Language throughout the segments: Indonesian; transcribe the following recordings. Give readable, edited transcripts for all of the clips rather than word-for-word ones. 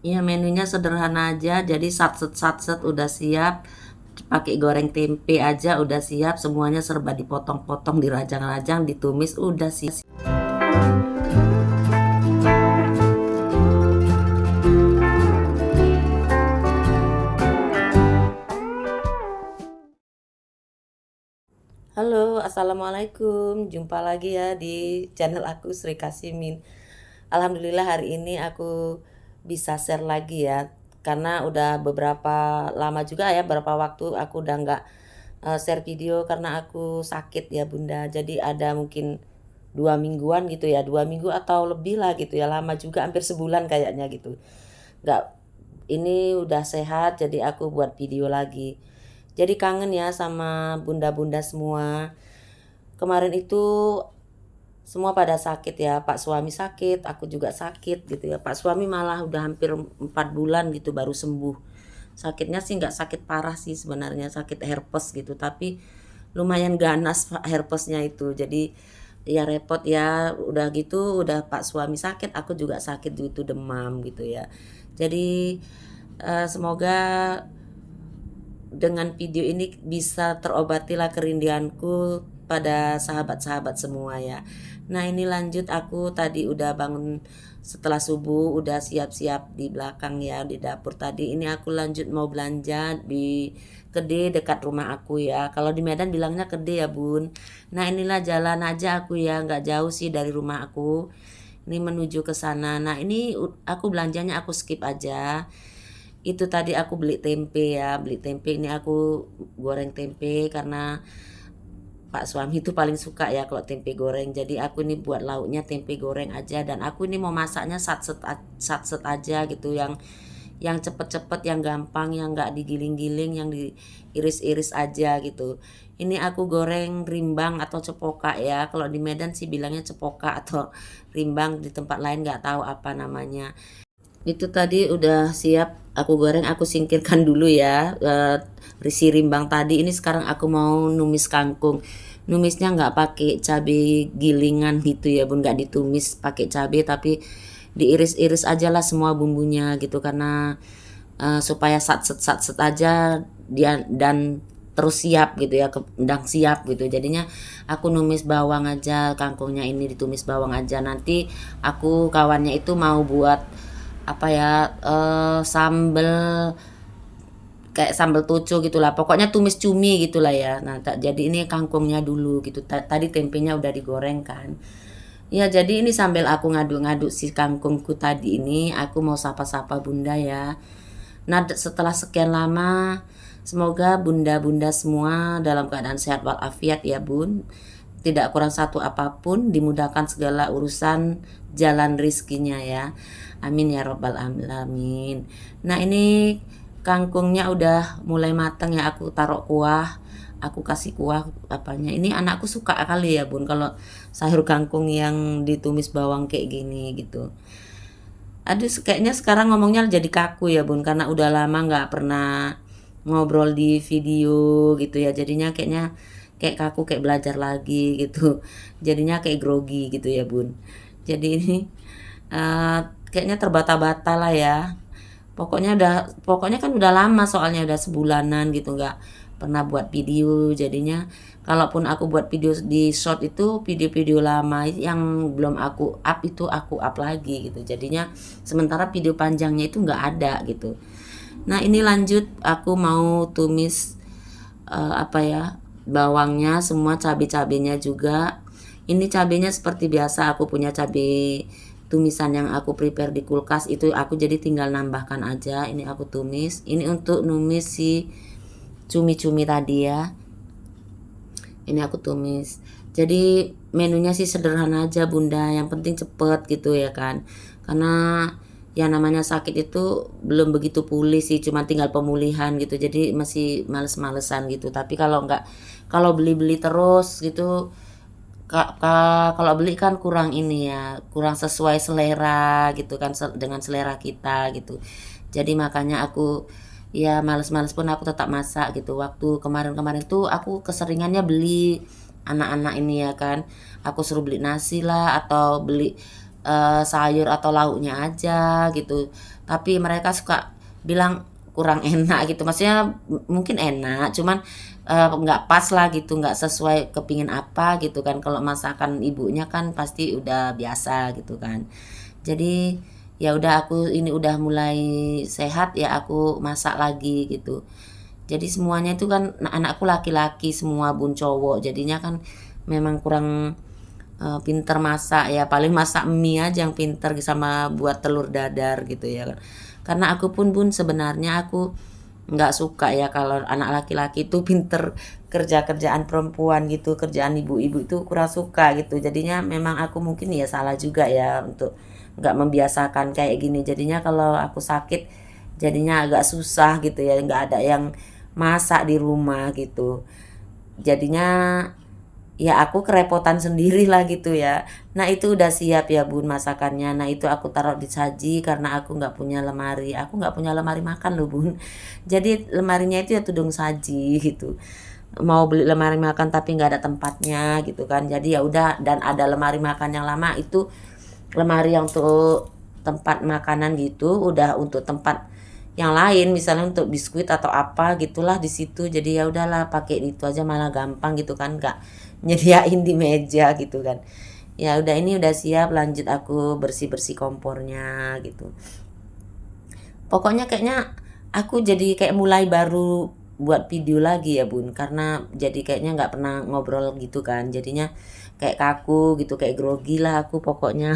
Ya menunya sederhana aja, jadi satset udah siap, pakai goreng tempe aja udah siap, semuanya serba dipotong-potong, dirajang-rajang, ditumis, udah siap. Halo, assalamualaikum. Jumpa lagi ya di channel aku Sri Kasimin. Alhamdulillah hari ini aku bisa share lagi ya, karena udah beberapa lama juga ya, beberapa waktu aku udah nggak share video karena aku sakit ya Bunda. Jadi ada mungkin 2 mingguan gitu ya, 2 minggu atau lebih lah gitu ya, lama juga hampir sebulan kayaknya gitu. Nggak, ini udah sehat jadi aku buat video lagi. Jadi kangen ya sama bunda-bunda semua. Kemarin itu semua pada sakit ya, Pak suami sakit, aku juga sakit gitu ya. Pak suami malah udah hampir 4 bulan gitu baru sembuh. Sakitnya sih nggak sakit parah sih sebenarnya, sakit herpes gitu, tapi lumayan ganas herpesnya itu. Jadi ya repot ya, udah gitu udah Pak suami sakit, aku juga sakit gitu, demam gitu ya. Jadi semoga dengan video ini bisa terobatilah kerinduanku pada sahabat-sahabat semua ya. Nah ini lanjut, aku tadi udah bangun setelah subuh, udah siap-siap di belakang ya di dapur tadi. Ini aku lanjut mau belanja di Kede dekat rumah aku ya. Kalau di Medan bilangnya Kede ya Bun. Nah inilah jalan aja aku ya, nggak jauh sih dari rumah aku. Ini menuju ke sana. Nah ini aku belanjanya aku skip aja. Itu tadi aku beli tempe ya, beli tempe, ini aku goreng tempe karena Pak suami itu paling suka ya kalau tempe goreng. Jadi aku ini buat lauknya tempe goreng aja, dan aku ini mau masaknya satset aja gitu, yang cepet-cepet, yang gampang, yang nggak digiling-giling, yang diiris-iris aja gitu. Ini aku goreng rimbang atau cepoka ya. Kalau di Medan sih bilangnya cepoka atau rimbang, di tempat lain nggak tahu apa namanya. Itu tadi udah siap aku goreng, aku singkirkan dulu ya risi rimbang tadi. Ini sekarang aku mau numis kangkung. Numisnya nggak pakai cabai gilingan gitu ya Bun, nggak ditumis pakai cabai, tapi diiris-iris aja lah semua bumbunya gitu, karena supaya satset aja dia, dan terus siap gitu ya, kendang siap gitu. Jadinya aku numis bawang aja, kangkungnya ini ditumis bawang aja. Nanti aku kawannya itu mau buat apa ya, sambel kayak sambal tucu gitulah, pokoknya tumis cumi gitulah ya. Nah jadi ini kangkungnya dulu gitu, tadi tempenya udah digoreng kan ya. Jadi ini sambil aku ngaduk-ngaduk si kangkungku tadi, ini aku mau sapa-sapa bunda ya. Nah setelah sekian lama, semoga bunda-bunda semua dalam keadaan sehat walafiat ya Bun, tidak kurang satu apapun, dimudahkan segala urusan jalan rizkinya ya. Amin ya robbal alamin. Nah ini kangkungnya udah mulai matang ya, aku taruh kuah, aku kasih kuah apanya. Ini anakku suka kali ya Bun kalau sayur kangkung yang ditumis bawang kayak gini gitu. Aduh kayaknya sekarang ngomongnya jadi kaku ya Bun, karena udah lama nggak pernah ngobrol di video gitu ya. Jadinya kayaknya kayak kaku, kayak belajar lagi gitu. Jadinya kayak grogi gitu ya Bun. Jadi ini eh, kayaknya terbata-bata lah ya. Pokoknya kan udah lama, soalnya udah sebulanan gitu nggak pernah buat video. Jadinya kalaupun aku buat video di short, itu video-video lama yang belum aku up itu aku up lagi gitu. Jadinya sementara video panjangnya itu nggak ada gitu. Nah ini lanjut, aku mau tumis apa ya, bawangnya semua, cabai-cabainya juga. Ini cabainya seperti biasa, aku punya cabai tumisan yang aku prepare di kulkas itu, aku jadi tinggal nambahkan aja. Ini aku tumis, ini untuk numis si cumi-cumi tadi ya. Ini aku tumis. Jadi menunya sih sederhana aja Bunda, yang penting cepet gitu ya kan. Karena yang namanya sakit itu belum begitu pulih sih, cuma tinggal pemulihan gitu. Jadi masih males-malesan gitu. Tapi kalau beli-beli terus gitu, kalau beli kan kurang ini ya, kurang sesuai selera gitu kan, dengan selera kita gitu. Jadi makanya aku ya males-males pun aku tetap masak gitu. Waktu kemarin-kemarin tuh aku keseringannya beli anak-anak ini ya kan, aku suruh beli nasi lah, atau beli sayur atau lauknya aja gitu. Tapi mereka suka bilang kurang enak gitu. Maksudnya mungkin enak, cuman nggak pas lah gitu, nggak sesuai kepingin apa gitu kan. Kalau masakan ibunya kan pasti udah biasa gitu kan. Jadi ya udah aku ini udah mulai sehat ya aku masak lagi gitu. Jadi semuanya itu kan anakku laki-laki semua bun cowok. Jadinya kan memang kurang pinter masak ya, paling masak mie aja yang pinter sama buat telur dadar gitu ya kan. Karena aku pun bun sebenarnya aku nggak suka ya kalau anak laki-laki itu pinter kerja-kerjaan perempuan gitu, kerjaan ibu-ibu itu kurang suka gitu. Jadinya memang aku mungkin ya salah juga ya untuk nggak membiasakan kayak gini. Jadinya kalau aku sakit jadinya agak susah gitu ya, nggak ada yang masak di rumah gitu. Jadinya ya aku kerepotan sendiri lah gitu ya. Nah itu udah siap ya bun masakannya. Nah itu aku taruh di saji karena aku nggak punya lemari. Aku nggak punya lemari makan loh bun. Jadi lemarinya itu ya tudung saji gitu. Mau beli lemari makan tapi nggak ada tempatnya gitu kan. Jadi ya udah, dan ada lemari makan yang lama itu lemari yang untuk tempat makanan gitu. Udah untuk tempat yang lain misalnya untuk biskuit atau apa gitulah di situ. Jadi ya udahlah pakai itu aja malah gampang gitu kan, nggak nyediain di meja gitu kan. Ya udah ini udah siap, lanjut aku bersih-bersih kompornya gitu. Pokoknya kayaknya aku jadi kayak mulai baru buat video lagi ya bun, karena jadi kayaknya nggak pernah ngobrol gitu kan, jadinya kayak kaku gitu, kayak grogi lah aku pokoknya.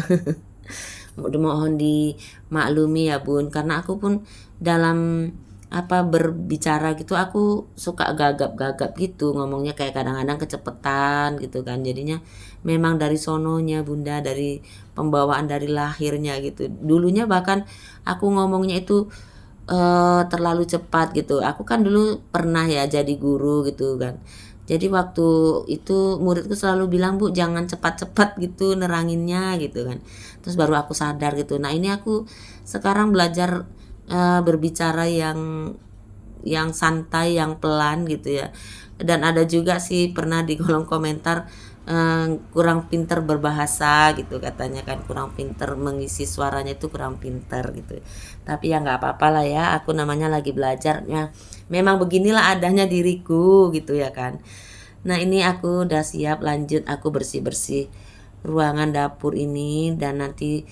Mohon dimaklumi ya bun, karena aku pun dalam apa berbicara gitu aku suka gagap-gagap gitu ngomongnya, kayak kadang-kadang kecepetan gitu kan. Jadinya memang dari sononya bunda, dari pembawaan dari lahirnya gitu. Dulunya bahkan aku ngomongnya itu terlalu cepat gitu. Aku kan dulu pernah ya jadi guru gitu kan. Jadi waktu itu muridku selalu bilang, "Bu, jangan cepat-cepat gitu neranginnya," gitu kan. Terus baru aku sadar gitu. Nah, ini aku sekarang belajar berbicara yang santai, yang pelan gitu ya. Dan ada juga sih pernah di kolom komentar kurang pinter berbahasa gitu katanya kan, kurang pinter mengisi suaranya itu kurang pinter gitu. Tapi ya nggak apa-apa lah ya, aku namanya lagi belajar ya. Memang beginilah adanya diriku gitu ya kan. Nah ini aku udah siap, lanjut aku bersih-bersih ruangan dapur ini dan nanti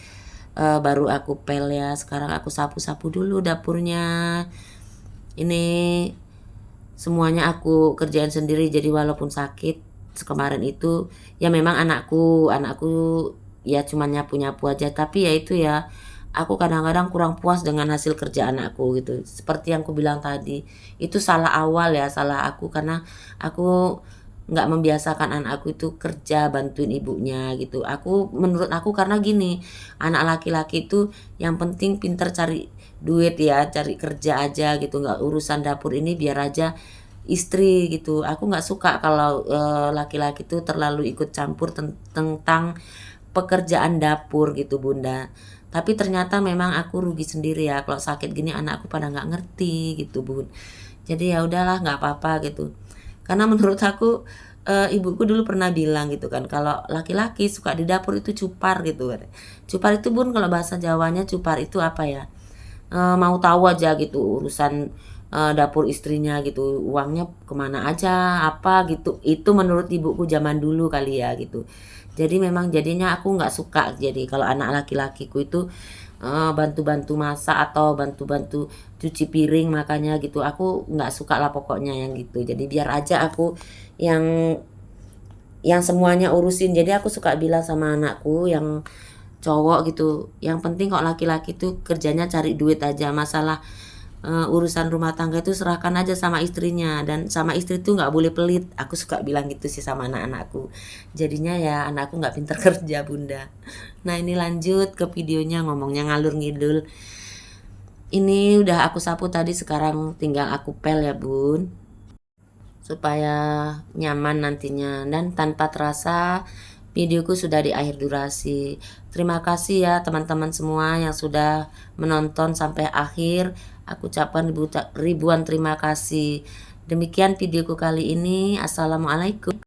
baru aku pel ya. Sekarang aku sapu-sapu dulu dapurnya. Ini semuanya aku kerjain sendiri, jadi walaupun sakit kemarin itu ya memang anakku ya cuma nyapu-nyapu aja, tapi ya itu ya aku kadang-kadang kurang puas dengan hasil kerja anakku gitu. Seperti yang aku bilang tadi, itu salah awal ya, salah aku karena aku nggak membiasakan anakku itu kerja bantuin ibunya gitu. Menurut aku karena gini, anak laki-laki itu yang penting pinter cari duit ya, cari kerja aja gitu, nggak urusan dapur ini biar aja istri gitu. Aku nggak suka kalau laki-laki itu terlalu ikut campur tentang pekerjaan dapur gitu bunda. Tapi ternyata memang aku rugi sendiri ya kalau sakit gini, anakku pada nggak ngerti gitu bun. Jadi ya udahlah nggak apa-apa gitu. Karena menurut aku ibuku dulu pernah bilang gitu kan, kalau laki-laki suka di dapur itu cupar gitu kan. Cupar itu bun kalau bahasa Jawanya cupar itu apa ya? Mau tahu aja gitu urusan dapur istrinya gitu, uangnya kemana aja apa gitu. Itu menurut ibuku zaman dulu kali ya gitu. Jadi memang jadinya aku nggak suka jadi kalau anak laki-lakiku itu bantu-bantu masak atau bantu-bantu cuci piring, makanya gitu aku nggak suka lah pokoknya yang gitu. Jadi biar aja aku yang semuanya urusin. Jadi aku suka bilang sama anakku yang cowok gitu, yang penting kok laki-laki tuh kerjanya cari duit aja, masalah urusan rumah tangga itu serahkan aja sama istrinya, dan sama istri tuh nggak boleh pelit. Aku suka bilang gitu sih sama anak-anakku. Jadinya ya anakku nggak pinter kerja bunda. Nah ini lanjut ke videonya, ngomongnya ngalur ngidul. Ini udah aku sapu tadi, sekarang tinggal aku pel ya bun, supaya nyaman nantinya. Dan tanpa terasa videoku sudah di akhir durasi. Terima kasih ya teman-teman semua yang sudah menonton sampai akhir. Aku ucapkan ribuan terima kasih. Demikian videoku kali ini. Assalamualaikum.